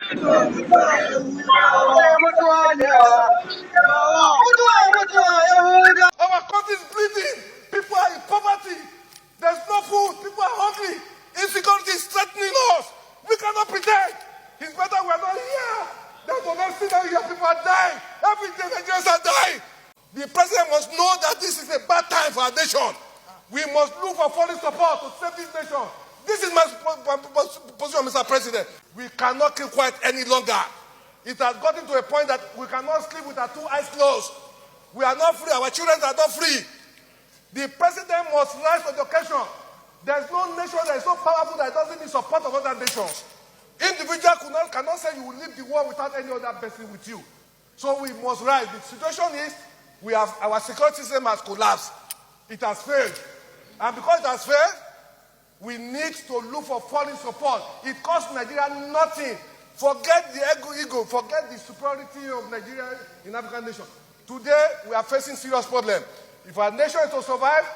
Our country is bleeding. People are in poverty. There's no food. People are hungry. Insecurity is threatening us. We cannot pretend. It's better we are not here than to not see that here people are dying. Every day Nigerians are dying. The president must know that this is a bad time for our nation. We must look for foreign support to save this nation. This is my position, Mr. President. We cannot keep quiet any longer. It has gotten to a point that we cannot sleep with our two eyes closed. We are not free. Our children are not free. The president must rise to the occasion. There's no nation that is so powerful that doesn't need support of other nations. Individual cannot say you will leave the war without any other person with you. So we must rise. The situation is our security system has collapsed. It has failed. And because it has failed, we need to look for foreign support. It costs Nigeria nothing. Forget the ego, forget the superiority of Nigeria in African nation. Today, we are facing serious problems. If our nation is to survive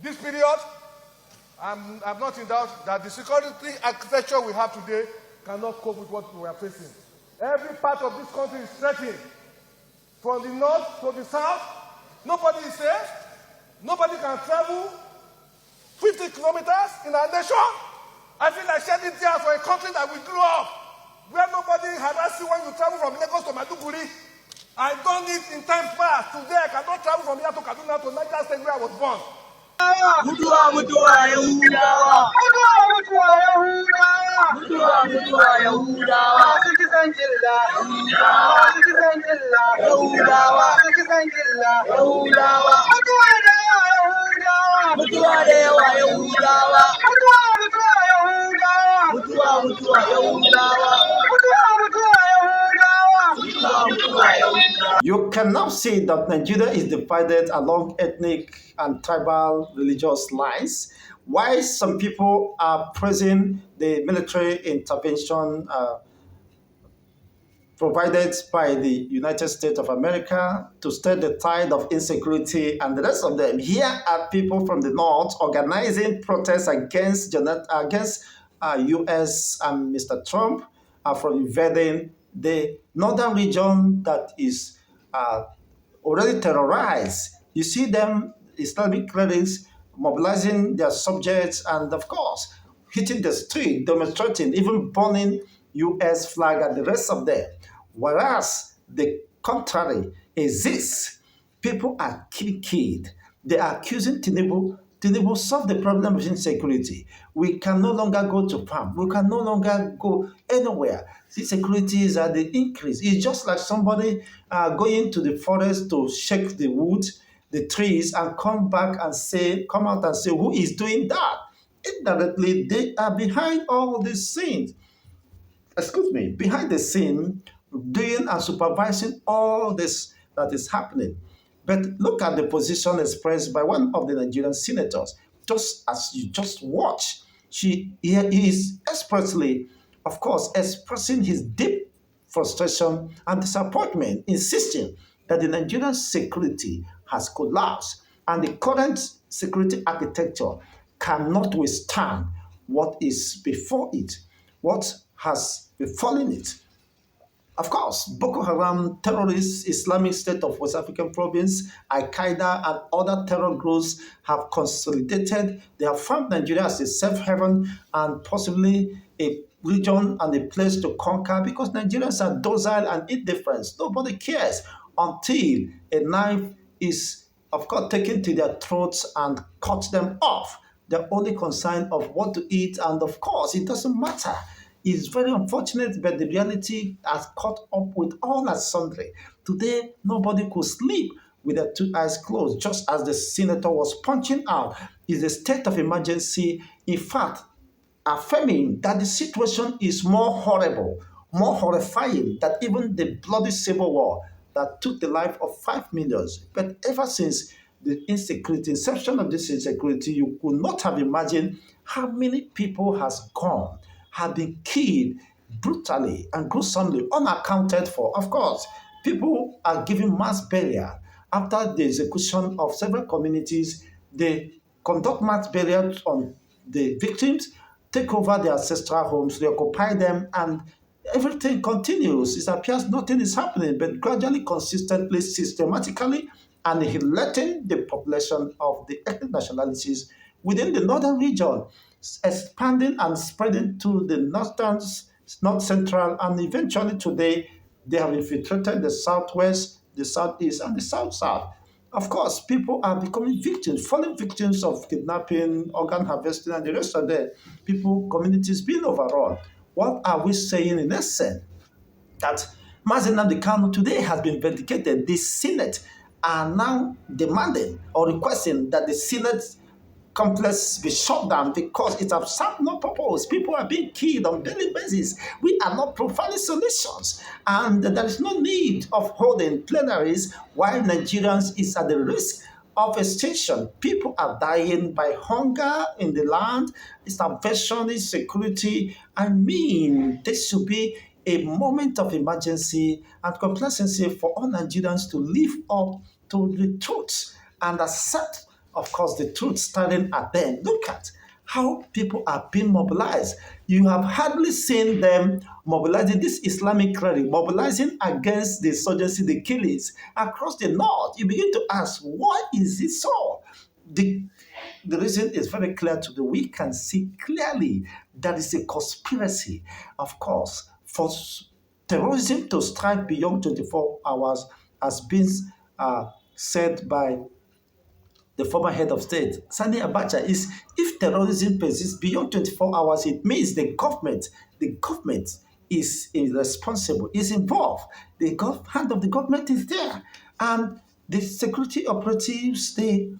this period, I'm not in doubt that the security architecture we have today cannot cope with what we are facing. Every part of this country is threatened. From the north to the south, nobody is safe. Nobody can travel 50 kilometers in our nation. I feel like shedding tears for a country that we grew up, where nobody harasses you when you travel from Lagos to Maiduguri. I done it in times past. Today I cannot travel from here to Kaduna to Niger State where I was born. You can now see that Nigeria is divided along ethnic and tribal religious lines. Why some people are praising the military intervention provided by the United States of America to stem the tide of insecurity, and the rest of them. Here are people from the north organizing protests against U.S. and Mr. Trump for invading the northern region that is already terrorized. You see them, Islamic clerics, mobilizing their subjects and, of course, hitting the street, demonstrating, even burning U.S. flag and the rest of them. Whereas the contrary exists. People are killed. They are accusing Tinubu. Tinubu solve the problem of insecurity. We can no longer go to farm. We can no longer go anywhere. Insecurity is at the increase. It's just like somebody going to the forest to shake the wood, the trees, and come out and say, who is doing that? Indirectly, they are behind all these things. Behind the scene, doing and supervising all this that is happening. But look at the position expressed by one of the Nigerian senators. Just as you just watch, he is expressly, of course, expressing his deep frustration and disappointment, insisting that the Nigerian security has collapsed and the current security architecture cannot withstand what is before it, what has befallen it. Of course, Boko Haram, terrorists, Islamic State of West African Province, Al-Qaeda, and other terror groups have consolidated. They have found Nigeria as a safe haven and possibly a region and a place to conquer because Nigerians are docile and indifferent. Nobody cares until a knife is, of course, taken to their throats and cut them off. They're only concerned of what to eat, and of course, it doesn't matter. It's very unfortunate, but the reality has caught up with all and sundry. Today, nobody could sleep with their two eyes closed, just as the senator was punching out. Is a state of emergency, in fact, affirming that the situation is more horrible, more horrifying than even the bloody civil war that took the life of 5 million. But ever since the inception of this insecurity, you could not have imagined how many people has gone, have been killed brutally and gruesomely, unaccounted for. Of course, people are giving mass burial. After the execution of several communities, they conduct mass burial on the victims, take over their ancestral homes, they occupy them, and everything continues. It appears nothing is happening, but gradually, consistently, systematically, annihilating the population of the ethnic nationalities within the northern region, expanding and spreading to the northern, north central, and eventually today they have infiltrated the southwest, the southeast, and the south south. Of course, people are becoming victims, falling victims of kidnapping, organ harvesting, and the rest of the people, communities being overrun. What are we saying in essence? That Mazen Nnamdi Kanu today has been vindicated. The Senate are now demanding or requesting that the Senate complex be shut down because it has served no purpose. People are being killed on daily basis. We are not providing solutions, and there is no need of holding plenaries while Nigerians is at the risk of extinction. People are dying by hunger in the land, starvation, insecurity. I mean, this should be a moment of emergency and complacency for all Nigerians to live up to the truth and accept, of course, the truth standing at them. Look at how people are being mobilized. You have hardly seen them mobilizing this Islamic cleric, mobilizing against the insurgency, the killings across the north. You begin to ask, why is it so? The, the reason is very clear to the we can see clearly that is a conspiracy, of course, for terrorism to strike beyond 24 hours has been said by the former head of state, Sani Abacha, is if terrorism persists beyond 24 hours, it means the government is irresponsible, is involved. The hand of the government is there. And the security operatives, the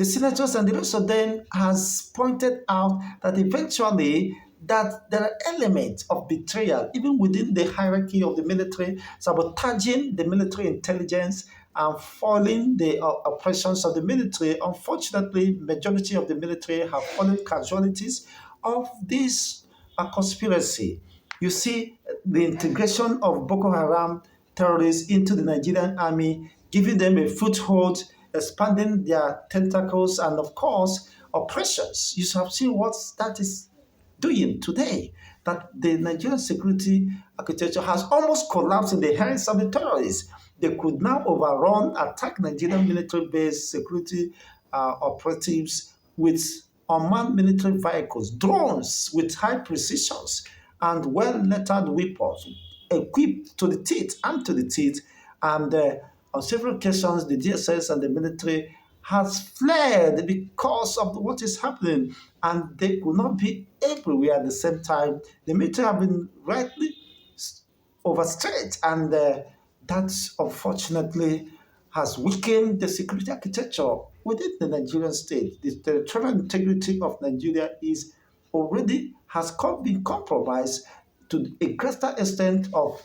senators and the rest of them has pointed out that eventually that there are elements of betrayal even within the hierarchy of the military, sabotaging the military intelligence and foiling the operations of the military. Unfortunately, majority of the military have fallen casualties of this conspiracy. You see the integration of Boko Haram terrorists into the Nigerian army, giving them a foothold, expanding their tentacles, and of course, oppressions. You have seen what that is doing today. That the Nigerian security architecture has almost collapsed in the hands of the terrorists. They could now overrun, attack Nigerian military-based security operatives with unmanned military vehicles, drones with high precisions, and well-lettered weapons equipped to the teeth, armed to the teeth. And on several occasions, the DSS and the military has fled because of what is happening, and they could not be everywhere at the same time. The military have been rightly overstretched, and that unfortunately has weakened the security architecture within the Nigerian state. The territorial integrity of Nigeria is already has been compromised to a greater extent of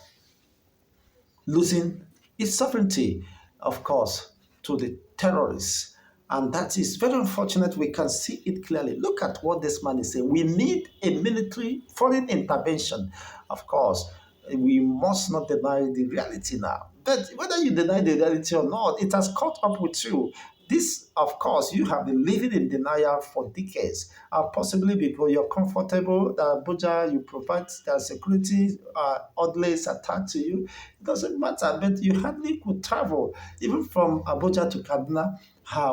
losing its sovereignty, of course, to the terrorists. And that is very unfortunate. We can see it clearly. Look at what this man is saying. We need a military foreign intervention. Of course, we must not deny the reality now. But whether you deny the reality or not, it has caught up with you. This, of course, you have been living in denial for decades, possibly because you're comfortable that Abuja, you provide the security outlays attached to you. It doesn't matter, but you hardly could travel, even from Abuja to Kaduna,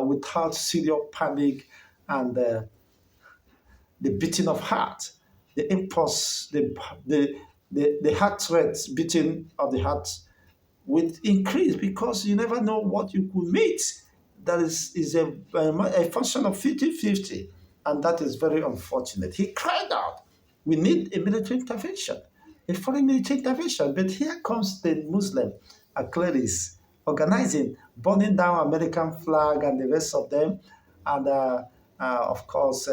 without serious panic and the beating of heart, the impulse, the heart rate beating of the heart will increase because you never know what you could meet. That is a function of 50-50, and that is very unfortunate. He cried out, we need a military intervention, a foreign military intervention. But here comes the Muslim clerics organizing, burning down American flag and the rest of them, and of course,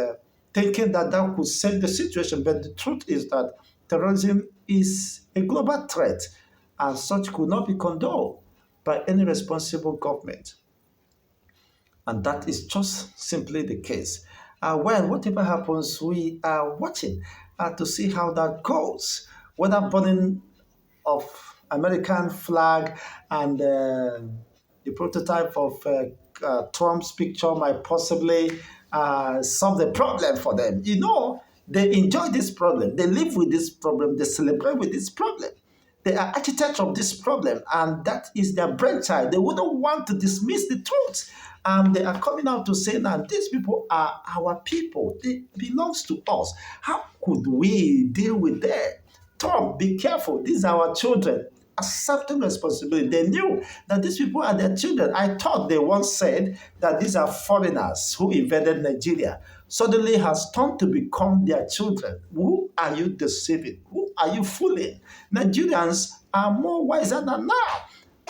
thinking that that could save the situation. But the truth is that terrorism is a global threat, and such could not be condoned by any responsible government. And that is just simply the case. Well, whatever happens, we are watching to see how that goes. Whether burning of American flag and the prototype of Trump's picture might possibly solve the problem for them. You know, They enjoy this problem. They live with this problem. They celebrate with this problem. They are architects of this problem, and that is their brainchild. They wouldn't want to dismiss the truth. And they are coming out to say now, these people are our people. They belongs to us. How could we deal with them? Tom, be careful. These are our children. Accepting responsibility. They knew that these people are their children. I thought they once said that these are foreigners who invaded Nigeria. Suddenly has turned to become their children. Who are you deceiving? Who are you fooling? Nigerians are more wiser than now.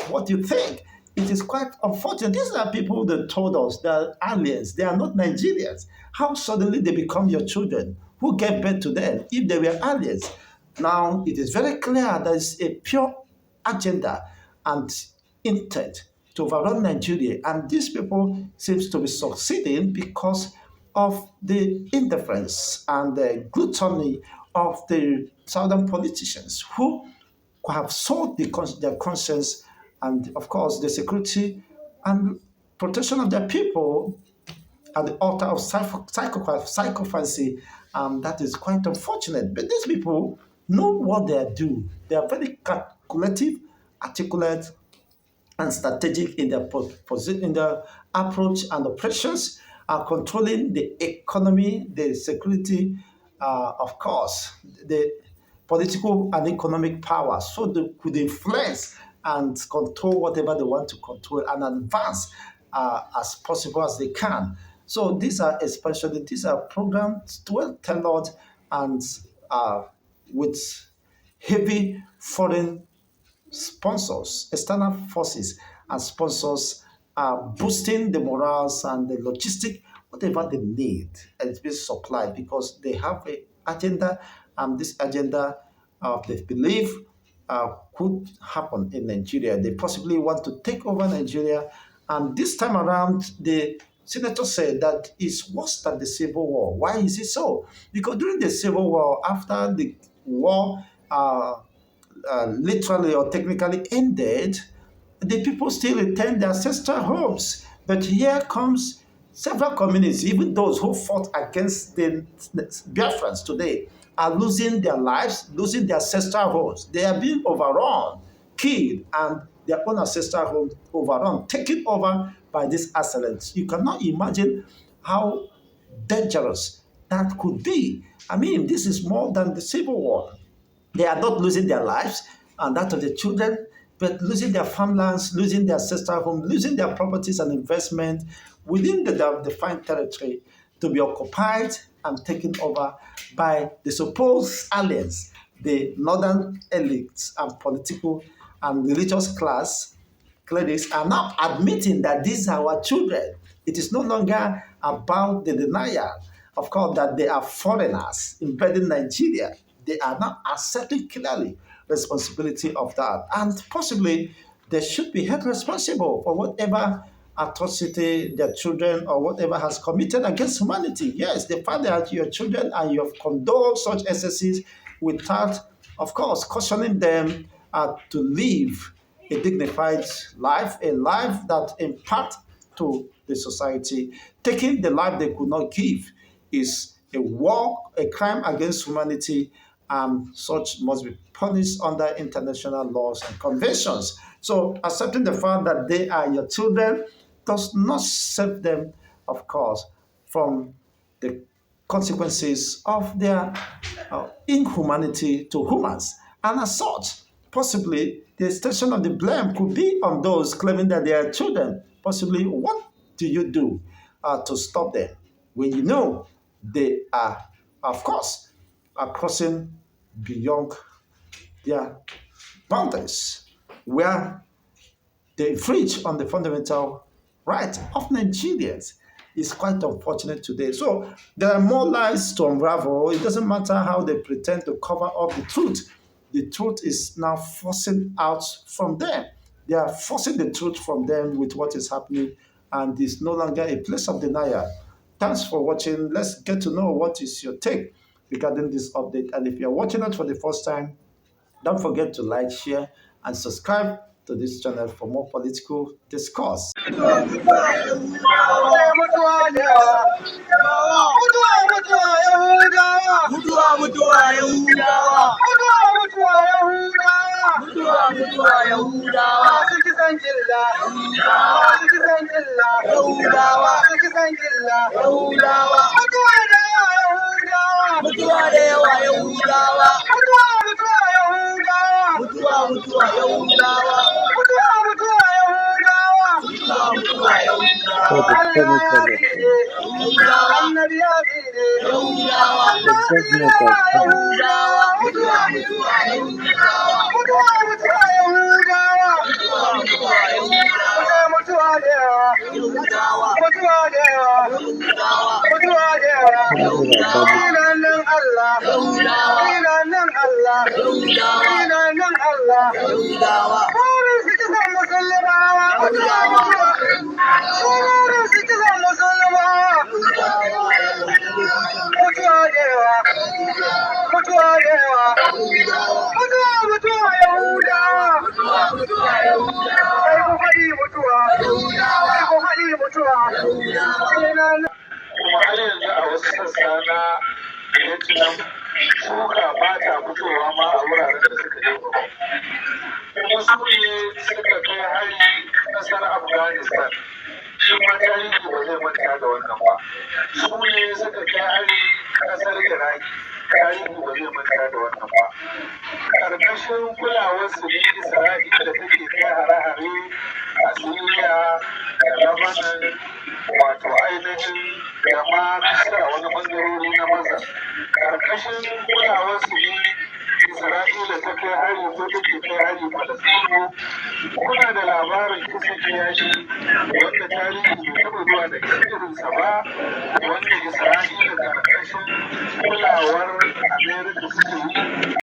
What do you think? It is quite unfortunate. These are people that told us they are aliens. They are not Nigerians. How suddenly they become your children? Who gave birth to them if they were aliens? Now, it is very clear there is a pure agenda and intent to overrun Nigeria. And these people seems to be succeeding because of the indifference and the gluttony of the southern politicians who have sold their conscience and, of course, the security and protection of their people at the altar of psychopathy. That is quite unfortunate. But these people know what they do. They are very calculative, articulate, and strategic in their in their approach and operations, controlling the economy, the security, of course, the political and economic power, so they could influence and control whatever they want to control and advance as possible as they can. So these are programs well tailored and with heavy foreign sponsors, external forces, and sponsors are boosting the morals and the logistic, whatever they need, and it's being supplied because they have a agenda, and this agenda, they believe, could happen in Nigeria. They possibly want to take over Nigeria, and this time around, the senator said that it's worse than the Civil War. Why is it so? Because during the Civil War, after the war, literally or technically ended, the people still return their ancestral homes. But here comes several communities, even those who fought against the Biafrans today, are losing their lives, losing their ancestral homes. They are being overrun, killed, and their own ancestral homes overrun, taken over by these assailants. You cannot imagine how dangerous that could be. I mean, this is more than the Civil War. They are not losing their lives and that of the children, but losing their farmlands, losing their ancestral home, losing their properties and investment within the defined territory to be occupied and taken over by the supposed aliens, the northern elites and political and religious class. Clerics are now admitting that these are our children. It is no longer about the denial, of course, that they are foreigners invading Nigeria. They are now accepting clearly responsibility of that. And possibly they should be held responsible for whatever atrocity their children or whatever has committed against humanity. Yes, the fact that your children and you have condoned such excesses without, of course, cautioning them to live a dignified life, a life that impacts to the society. Taking the life they could not give is a war, a crime against humanity, and such must be punished under international laws and conventions. So accepting the fact that they are your children does not save them, of course, from the consequences of their inhumanity to humans. And as such, possibly the extension of the blame could be on those claiming that they are children. Possibly, what do you do to stop them when you know they are, of course, are crossing beyond their boundaries, where they infringe on the fundamental right of Nigerians? Is quite unfortunate today. So there are more lies to unravel. It doesn't matter how they pretend to cover up the truth. The truth is now forcing out from them. They are forcing the truth from them with what is happening, and it's no longer a place of denial. Thanks for watching. Let's get to know what is your take regarding this update. And if you're watching it for the first time, don't forget to like, share, and subscribe to this channel for more political discourse. So the chemical of the judgment of God. Chemical of Bible. Kuma har yanzu a wasu sassa na Vietnam shuka ba ta fitowa ma a wuraren da suka je kuma su ne suka kai hari ƙasar Afghanistan. Shi ma tarihi ba zai manta da wannan ba. Su ne suka kai hari ƙasar Iraki. Tarihi ba zai manta da wannan ba. Ƙarƙashin kulawarsu ne Isra'ila take kai hare-hare a Siriya da Lebanon wato ainihin da ma Misra wani ɓangarori na Masar. Ƙarƙashin kulawarsu ne Isra'ila ta kai hari ko take kai hari Falasɗinu. Kuna da labarin kisan kiyashi wanda tarihi bai taɓa zuwa da irinsa ba, wanda Isra'ila ƙarƙashin kulawar Amerika suka yi